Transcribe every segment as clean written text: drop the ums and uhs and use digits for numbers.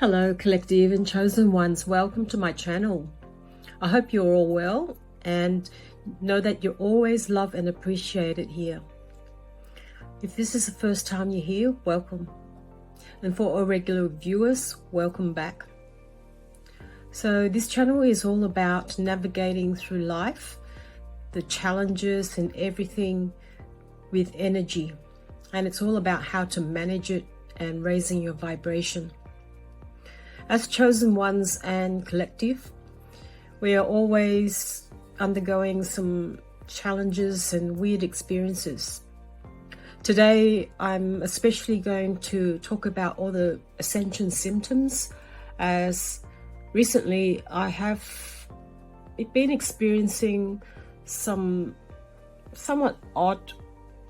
Hello collective and chosen ones, welcome to my channel. I hope you're all well and know that you're always loved and appreciated here. If this is the first time you're here, welcome. And for all regular viewers, welcome back. So this channel is all about navigating through life, the challenges and everything with energy. And it's all about how to manage it and raising your vibration. As chosen ones and collective, we are always undergoing some challenges and weird experiences. Today, I'm especially going to talk about all the ascension symptoms, as recently I have been experiencing some somewhat odd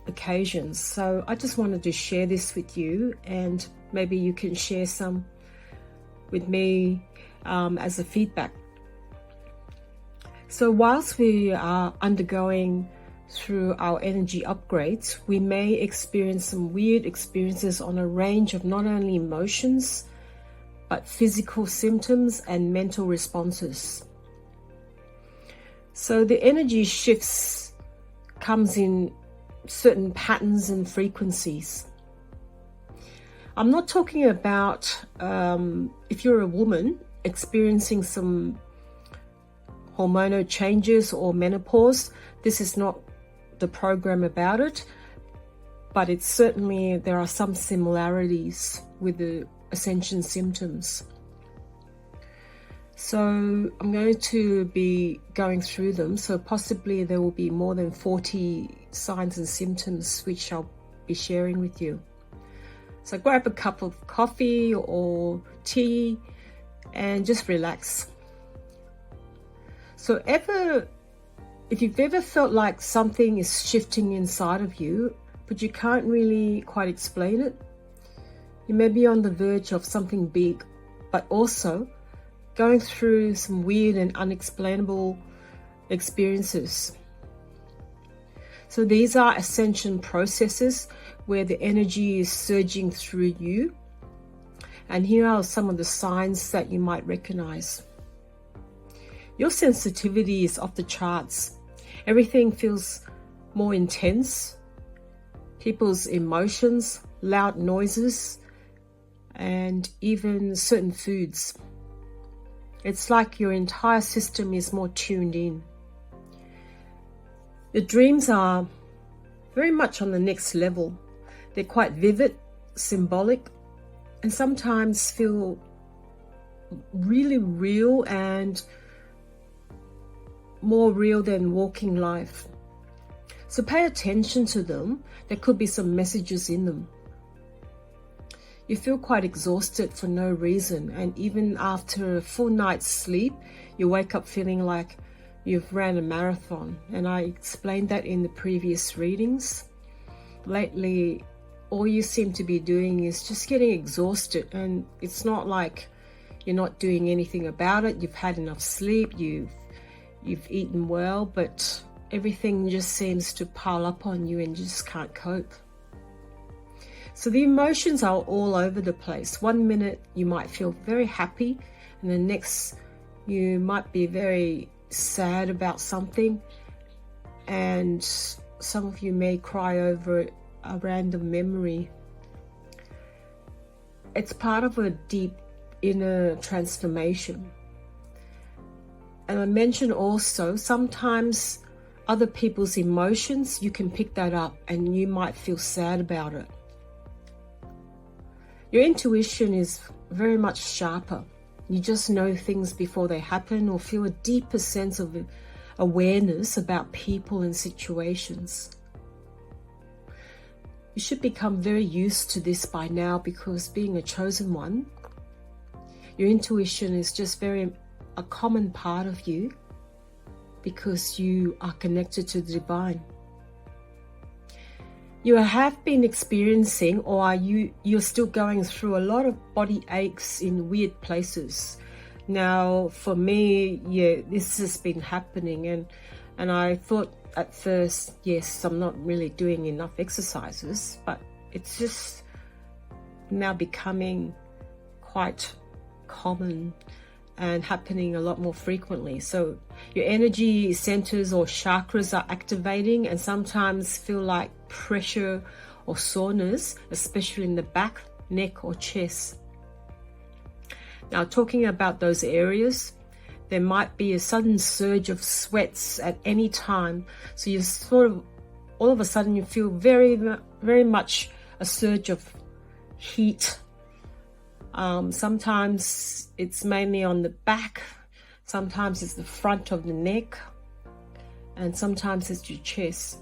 occasions. So I just wanted to share this with you, and maybe you can share some with me as a feedback. So whilst we are undergoing through our energy upgrades, we may experience some weird experiences on a range of not only emotions, but physical symptoms and mental responses. So the energy shifts comes in certain patterns and frequencies. I'm not talking about if you're a woman experiencing some hormonal changes or menopause. This is not the program about it, but it's certainly there are some similarities with the ascension symptoms. So I'm going to be going through them. So possibly there will be more than 40 signs and symptoms which I'll be sharing with you. So grab a cup of coffee or tea and just relax. So if you've ever felt like something is shifting inside of you, but you can't really quite explain it, you may be on the verge of something big, but also going through some weird and unexplainable experiences. So these are ascension processes where the energy is surging through you. And here are some of the signs that you might recognize. Your sensitivity is off the charts. Everything feels more intense. People's emotions, loud noises, and even certain foods. It's like your entire system is more tuned in. Your dreams are very much on the next level. They're quite vivid, symbolic, and sometimes feel really real and more real than walking life. So pay attention to them. There could be some messages in them. You feel quite exhausted for no reason, and even after a full night's sleep, you wake up feeling like you've ran a marathon. And I explained that in the previous readings. Lately, all you seem to be doing is just getting exhausted, and it's not like you're not doing anything about it. You've had enough sleep, you've eaten well, but everything just seems to pile up on you and you just can't cope. So the emotions are all over the place. One minute you might feel very happy, and the next you might be very sad about something, and some of you may cry over a random memory. It's part of a deep inner transformation. And I mentioned also, sometimes other people's emotions, you can pick that up and you might feel sad about it. Your intuition is very much sharper. You just know things before they happen, or feel a deeper sense of awareness about people and situations. You should become very used to this by now, because being a chosen one, your intuition is just a common part of you, because you are connected to the divine. You have been experiencing, or you're still going through a lot of body aches in weird places. Now, for me, yeah, this has been happening, and I thought at first, yes, I'm not really doing enough exercises, but it's just now becoming quite common and happening a lot more frequently. So your energy centers or chakras are activating and sometimes feel like pressure or soreness, especially in the back, neck or chest. Now, talking about those areas, there might be a sudden surge of sweats at any time. So you sort of, all of a sudden you feel very, very much a surge of heat. Sometimes it's mainly on the back, sometimes it's the front of the neck, and sometimes it's your chest.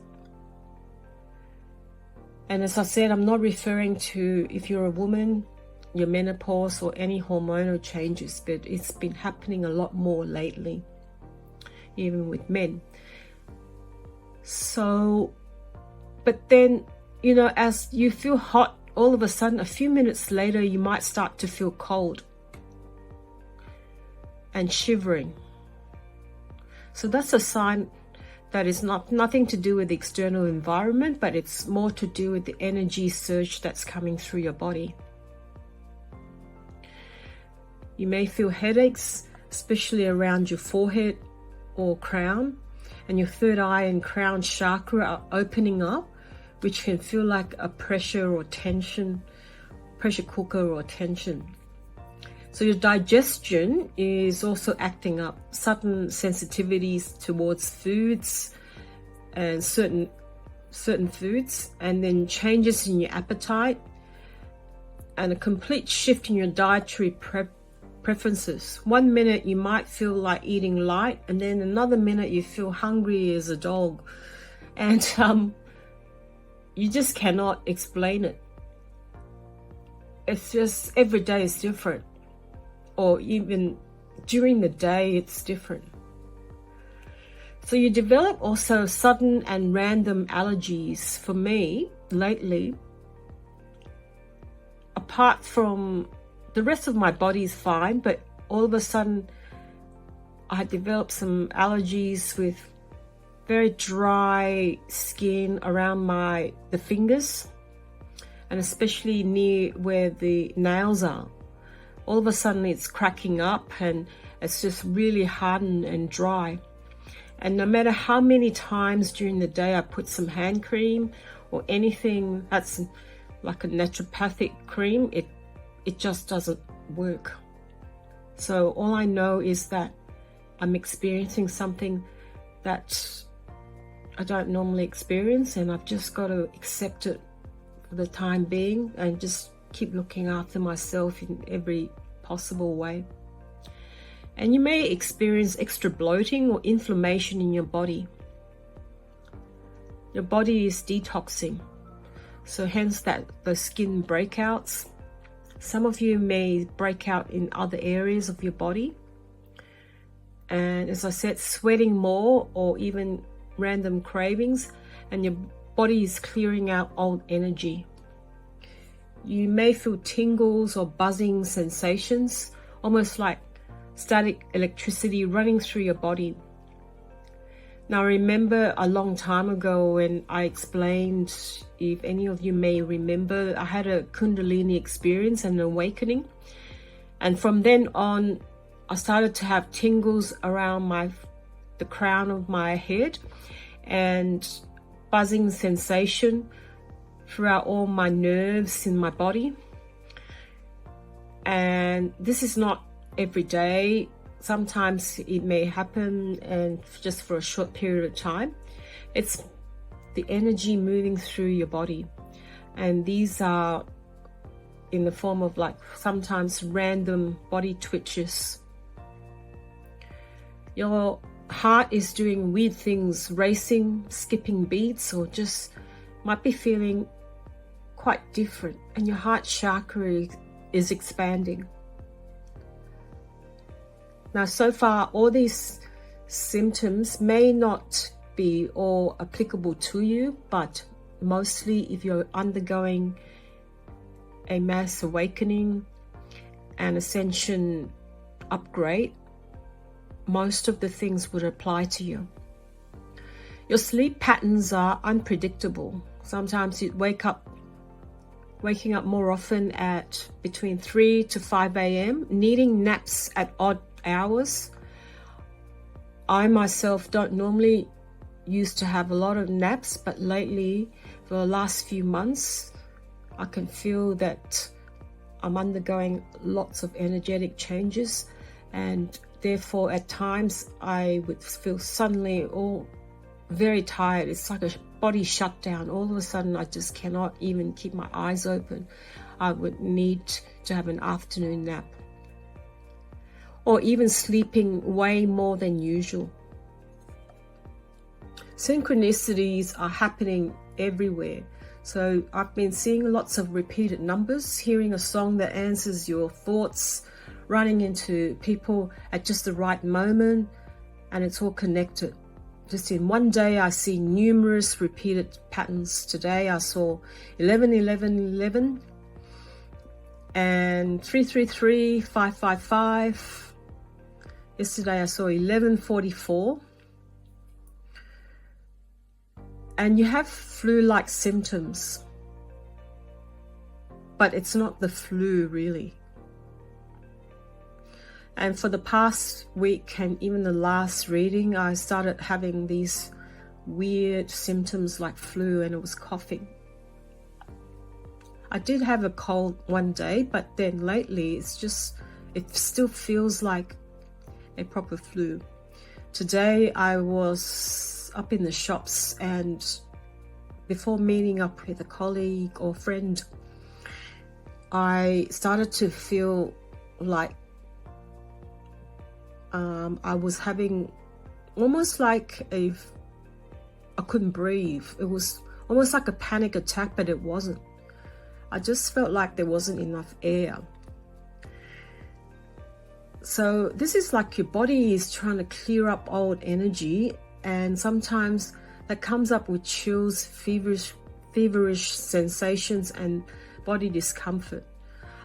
And as I said, I'm not referring to if you're a woman, your menopause or any hormonal changes, but it's been happening a lot more lately, even with men. So, but then, you know, as you feel hot, all of a sudden, a few minutes later, you might start to feel cold and shivering. So that's a sign that is nothing to do with the external environment, but it's more to do with the energy surge that's coming through your body. You may feel headaches, especially around your forehead or crown, and your third eye and crown chakra are opening up, which can feel like a pressure cooker or tension. So your digestion is also acting up, sudden sensitivities towards foods and certain foods, and then changes in your appetite and a complete shift in your dietary preferences. 1 minute you might feel like eating light, and then another minute you feel hungry as a dog, and you just cannot explain it. It's just every day is different, or even during the day it's different. So you develop also sudden and random allergies. For me, lately, apart from the rest of my body is fine, but all of a sudden I developed some allergies with very dry skin around the fingers, and especially near where the nails are. All of a sudden it's cracking up and it's just really hardened and dry. And no matter how many times during the day I put some hand cream or anything that's like a naturopathic cream, it just doesn't work. So all I know is that I'm experiencing something that I don't normally experience, and I've just got to accept it for the time being and just keep looking after myself in every possible way. And you may experience extra bloating or inflammation in your body. Your body is detoxing, so hence those skin breakouts. Some of you may break out in other areas of your body, and as I said, sweating more or even random cravings, and your body is clearing out old energy. You may feel tingles or buzzing sensations, almost like static electricity running through your body. Now, remember a long time ago when I explained, if any of you may remember, I had a kundalini experience and awakening, and from then on I started to have tingles around the crown of my head and buzzing sensation throughout all my nerves in my body. And this is not every day. Sometimes it may happen and just for a short period of time. It's the energy moving through your body, and these are in the form of like sometimes random body twitches. Your heart is doing weird things, racing, skipping beats, or just might be feeling quite different, and your heart chakra is expanding. Now, so far, all these symptoms may not be all applicable to you, but mostly if you're undergoing a mass awakening and ascension upgrade, most of the things would apply to you. Your sleep patterns are unpredictable. Sometimes you wake up waking up more often at between 3 to 5 a.m., needing naps at odd hours. I myself don't normally used to have a lot of naps, but lately, for the last few months, I can feel that I'm undergoing lots of energetic changes, and therefore at times I would feel suddenly all very tired. It's like a body shutdown. All of a sudden I just cannot even keep my eyes open. I would need to have an afternoon nap, or even sleeping way more than usual. Synchronicities are happening everywhere. So I've been seeing lots of repeated numbers, hearing a song that answers your thoughts, running into people at just the right moment, and it's all connected. Just in one day, I see numerous repeated patterns. Today, I saw 11, 11, 11, and 333, 555. Yesterday, I saw 1144. And you have flu-like symptoms, but it's not the flu really. And for the past week and even the last reading, I started having these weird symptoms like flu, and it was coughing. I did have a cold one day, but then lately it still feels like a proper flu. Today I was up in the shops, and before meeting up with a colleague or friend, I started to feel like I was having almost like I couldn't breathe. It was almost like a panic attack, but it wasn't. I just felt like there wasn't enough air. So this is like your body is trying to clear up old energy, and sometimes that comes up with chills, feverish sensations, and body discomfort.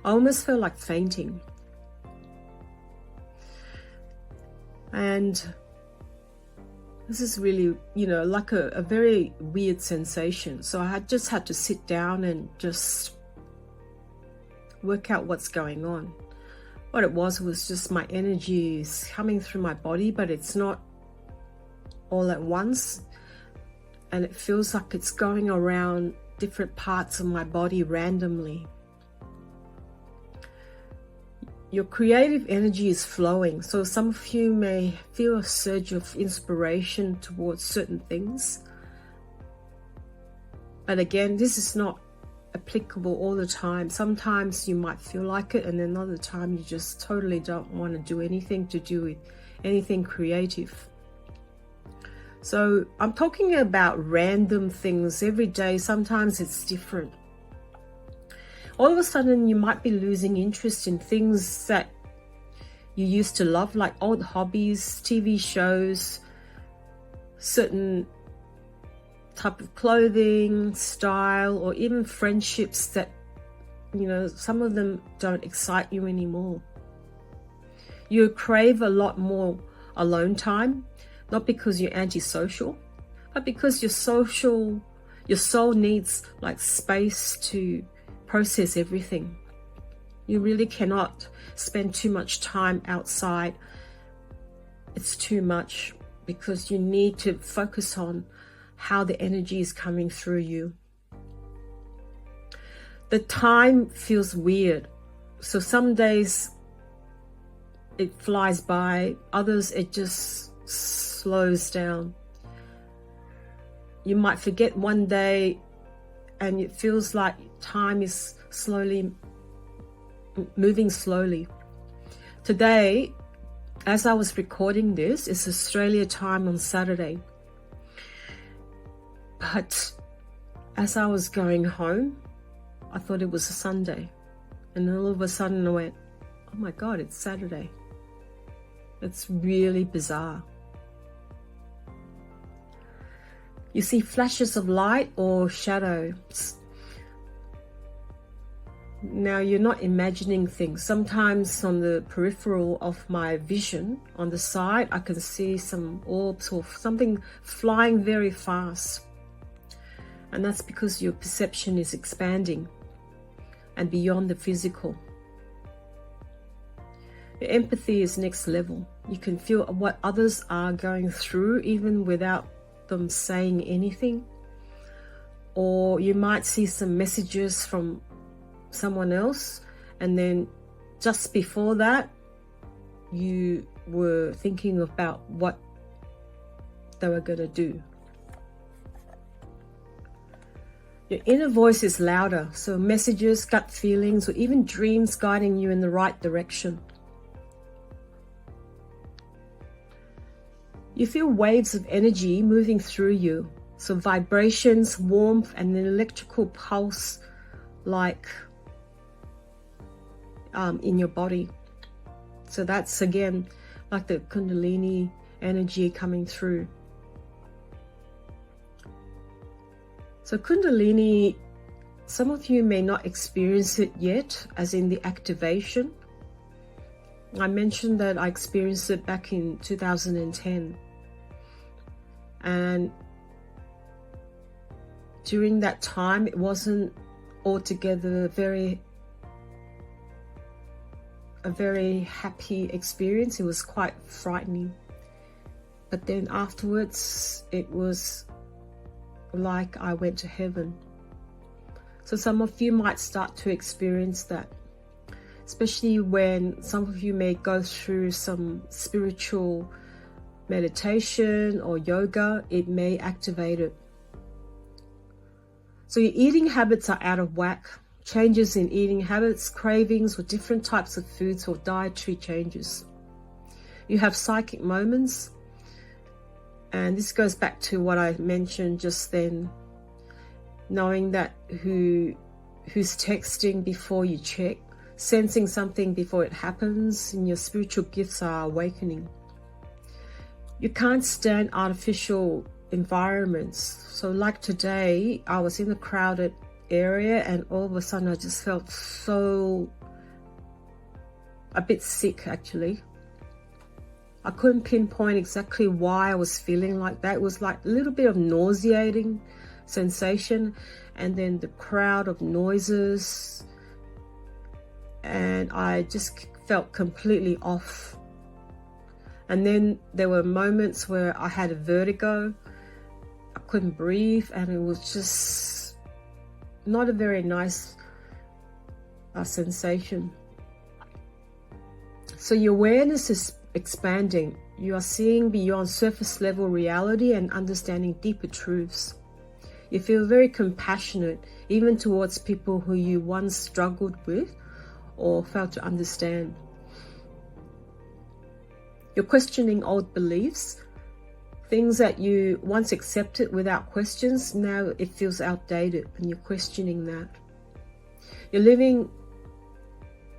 I almost felt like fainting. And this is really, like a very weird sensation. So I just had to sit down and just work out what's going on. What it was just my energy is coming through my body, but it's not all at once. And it feels like it's going around different parts of my body randomly. Your creative energy is flowing. So some of you may feel a surge of inspiration towards certain things. But again, this is not applicable all the time. Sometimes you might feel like it, and another time you just totally don't want to do anything to do with anything creative. So I'm talking about random things every day. Sometimes it's different. All of a sudden you might be losing interest in things that you used to love, like old hobbies, TV shows, certain type of clothing, style, or even friendships that, some of them don't excite you anymore. You crave a lot more alone time, not because you're antisocial, but because your soul needs like space to process everything. You really cannot spend too much time outside. It's too much, because you need to focus on how the energy is coming through you. The time feels weird. So some days it flies by, others it just slows down. You might forget one day, and it feels like time is moving slowly. Today, as I was recording this, it's Australia time on Saturday. But as I was going home, I thought it was a Sunday. And all of a sudden I went, oh my God, it's Saturday. It's really bizarre. You see flashes of light or shadows. Now, you're not imagining things. Sometimes on the peripheral of my vision, on the side, I can see some orbs or something flying very fast. And that's because your perception is expanding. and beyond the physical. Your empathy is next level. You can feel what others are going through even without them saying anything. Or you might see some messages from someone else, and then just before that you were thinking about what they were going to do. Your inner voice is louder, so messages, gut feelings, or even dreams guiding you in the right direction. You feel waves of energy moving through you, so vibrations, warmth, and an electrical pulse like in your body. So that's again like the kundalini energy coming through. So kundalini, some of you may not experience it yet, as in the activation. I mentioned that I experienced it back in 2010. And during that time, it wasn't altogether a very happy experience. It was quite frightening. But then afterwards, it was like I went to heaven. So some of you might start to experience that, especially when some of you may go through some spiritual meditation or yoga. It may activate it. So your eating habits are out of whack. Changes in eating habits, cravings, or different types of foods, or dietary changes. You have psychic moments, and this goes back to what I mentioned just then, knowing that who's texting before you check, sensing something before it happens, and your spiritual gifts are awakening. You can't stand artificial environments. So like today, I was in a crowded area, and all of a sudden I just felt a bit sick actually. I couldn't pinpoint exactly why I was feeling like that. It was like a little bit of nauseating sensation, and then the crowd of noises, and I just felt completely off. And then there were moments where I had a vertigo. I couldn't breathe, and it was just not a very nice sensation. So your awareness is expanding. You are seeing beyond surface level reality and understanding deeper truths. You feel very compassionate, even towards people who you once struggled with or failed to understand. You're questioning old beliefs. Things that you once accepted without questions, now it feels outdated, and you're questioning that. You're living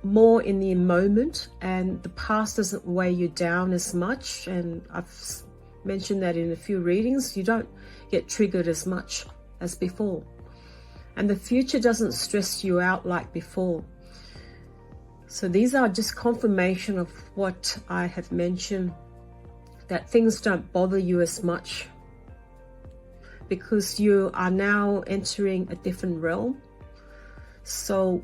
more in the moment, and the past doesn't weigh you down as much. And I've mentioned that in a few readings. You don't get triggered as much as before. And the future doesn't stress you out like before. So these are just confirmation of what I have mentioned, that things don't bother you as much because you are now entering a different realm. So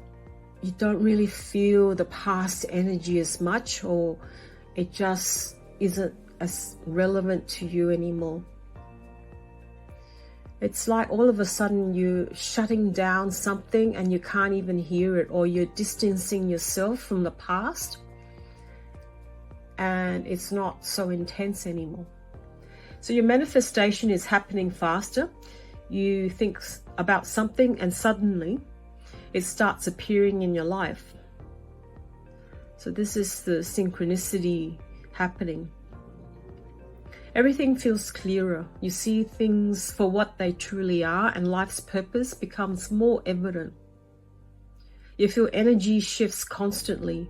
you don't really feel the past energy as much, or it just isn't as relevant to you anymore. It's like all of a sudden you're shutting down something and you can't even hear it, or you're distancing yourself from the past, and it's not so intense anymore. So your manifestation is happening faster. You think about something and suddenly it starts appearing in your life. So this is the synchronicity happening. Everything feels clearer. You see things for what they truly are, and life's purpose becomes more evident. You feel energy shifts constantly.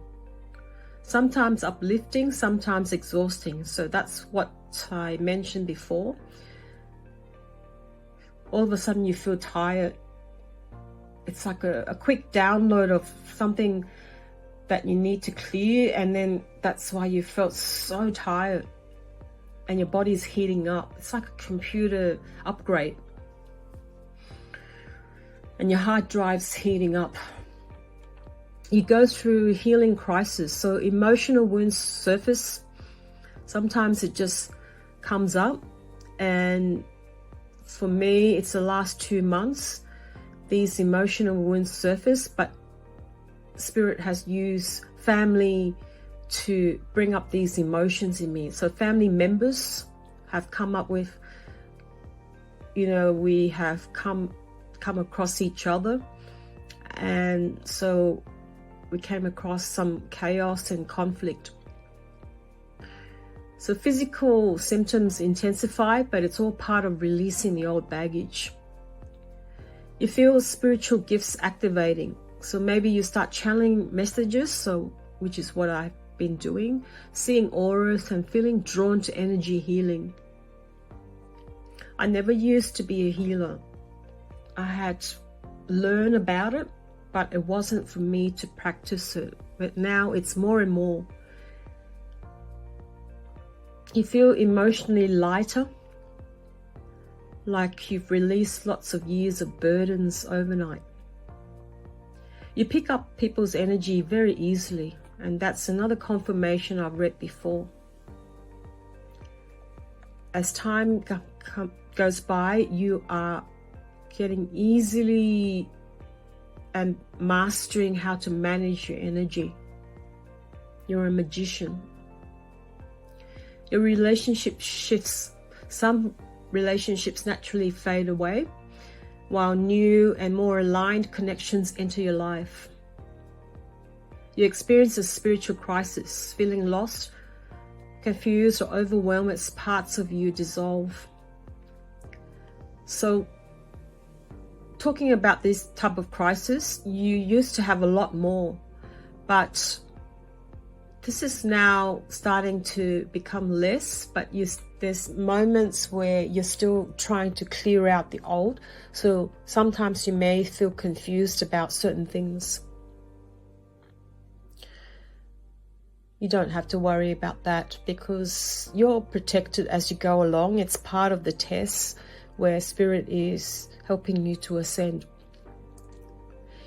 Sometimes uplifting, sometimes exhausting. So that's what I mentioned before. All of a sudden you feel tired. It's like a quick download of something that you need to clear, and then that's why you felt so tired and your body's heating up. It's like a computer upgrade, and your hard drive's heating up. you go through healing crisis. So emotional wounds surface. Sometimes it just comes up, and for me it's the last 2 months these emotional wounds surface, but Spirit has used family to bring up these emotions in me. So family members have come up with, we have come across each other, and so we came across some chaos and conflict. So physical symptoms intensify, but it's all part of releasing the old baggage. You feel spiritual gifts activating. So maybe you start channeling messages, which is what I've been doing, seeing auras and feeling drawn to energy healing. I never used to be a healer. I had learned about it, but it wasn't for me to practice it. But now it's more and more. You feel emotionally lighter, like you've released lots of years of burdens overnight. You pick up people's energy very easily, and that's another confirmation I've read before. As time goes by, you are getting easily and mastering how to manage your energy. You're a magician. Your relationship shifts. Some relationships naturally fade away, while new and more aligned connections enter your life. You experience a spiritual crisis, feeling lost, confused, or overwhelmed as parts of you dissolve. So, talking about this type of crisis, you used to have a lot more, but this is now starting to become less, but there's moments where you're still trying to clear out the old. So sometimes you may feel confused about certain things. You don't have to worry about that because you're protected as you go along. It's part of the test where Spirit is helping you to ascend.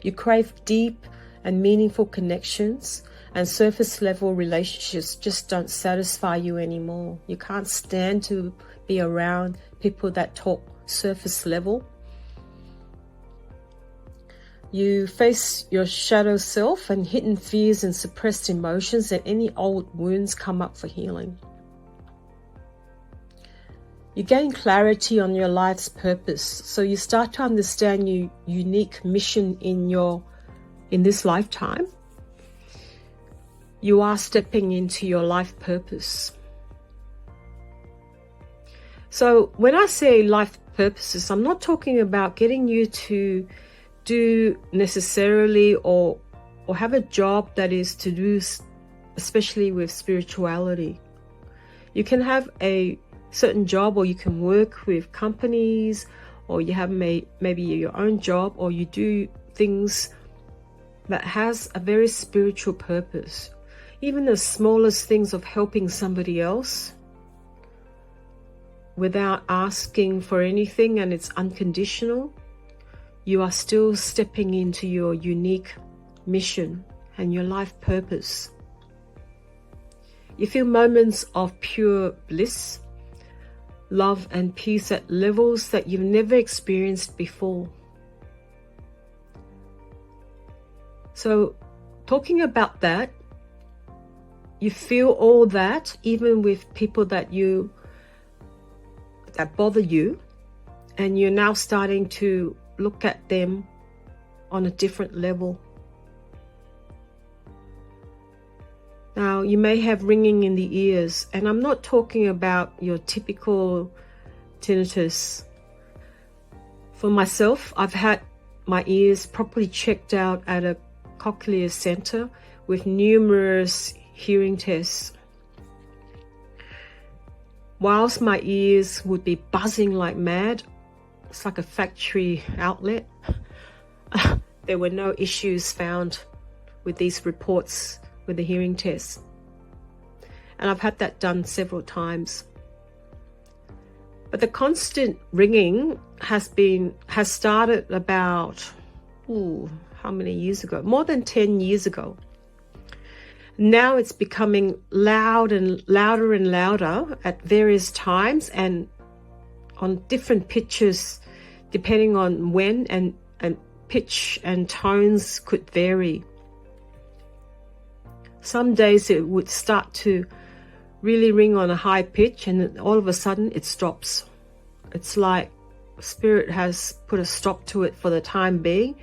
You crave deep and meaningful connections, and surface level relationships just don't satisfy you anymore. You can't stand to be around people that talk surface level. You face your shadow self and hidden fears and suppressed emotions, and any old wounds come up for healing. You gain clarity on your life's purpose, so you start to understand your unique mission in this lifetime. You are stepping into your life purpose. So when I say life purposes, I'm not talking about getting you to do necessarily or have a job that is to do, especially with spirituality. You can have a certain job, or you can work with companies, or you have maybe your own job, or you do things that has a very spiritual purpose. Even the smallest things of helping somebody else without asking for anything, and it's unconditional, you are still stepping into your unique mission and your life purpose. You feel moments of pure bliss, love and peace at levels that you've never experienced before. So talking about that, you feel all that even with people that bother you, and you're now starting to look at them on a different level. Now, you may have ringing in the ears, and I'm not talking about your typical tinnitus. For myself, I've had my ears properly checked out at a cochlear center with numerous hearing tests. Whilst my ears would be buzzing like mad, it's like a factory outlet, there were no issues found with these reports with the hearing tests. And I've had that done several times. But the constant ringing has started about, how many years ago? More than 10 years ago. Now it's becoming loud and louder and louder at various times and on different pitches, depending on when, and pitch and tones could vary. Some days it would start to really ring on a high pitch, and then all of a sudden it stops. It's like Spirit has put a stop to it for the time being,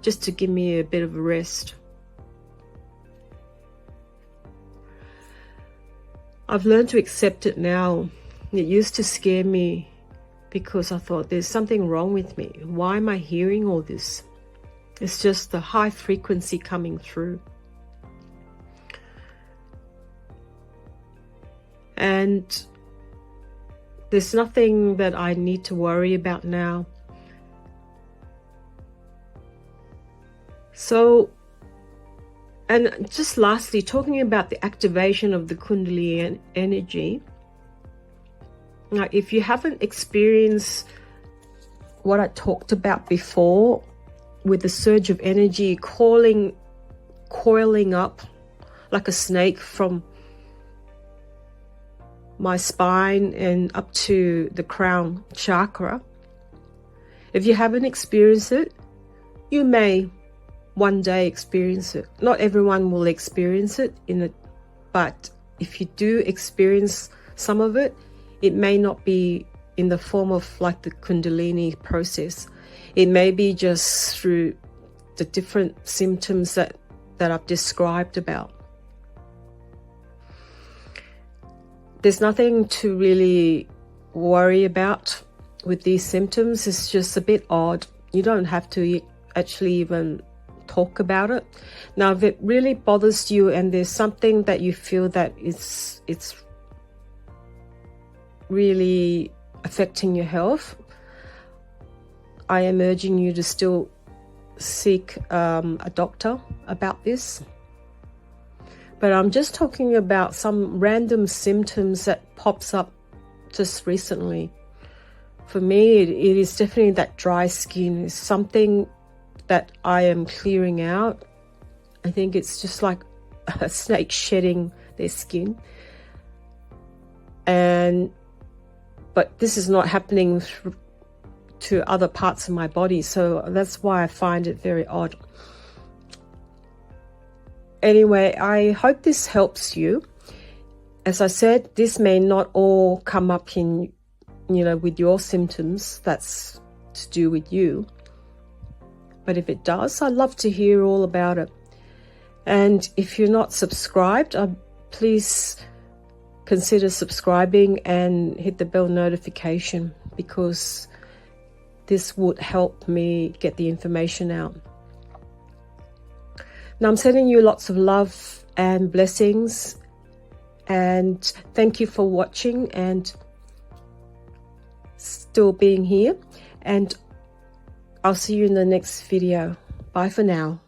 just to give me a bit of a rest. I've learned to accept it now. It used to scare me because I thought there's something wrong with me. Why am I hearing all this? It's just the high frequency coming through. And there's nothing that I need to worry about now. So, and just lastly, talking about the activation of the kundalini energy. Now, if you haven't experienced what I talked about before, with the surge of energy coiling up like a snake from my spine and up to the crown chakra. If you haven't experienced it, you may one day experience it. Not everyone will experience it but if you do experience some of it, it may not be in the form of like the kundalini process. It may be just through the different symptoms that I've described about. There's nothing to really worry about with these symptoms. It's just a bit odd. You don't have to actually even talk about it. Now, if it really bothers you and there's something that you feel that it's really affecting your health, I am urging you to still seek a doctor about this. But I'm just talking about some random symptoms that pops up just recently. For me, it is definitely that dry skin. It's something that I am clearing out. I think it's just like a snake shedding their skin. But this is not happening to other parts of my body, so that's why I find it very odd. Anyway, I hope this helps you. As I said, this may not all come up in, with your symptoms. That's to do with you. But if it does, I'd love to hear all about it. And if you're not subscribed, please consider subscribing and hit the bell notification, because this would help me get the information out. Now, I'm sending you lots of love and blessings, and thank you for watching and still being here, and I'll see you in the next video. Bye for now.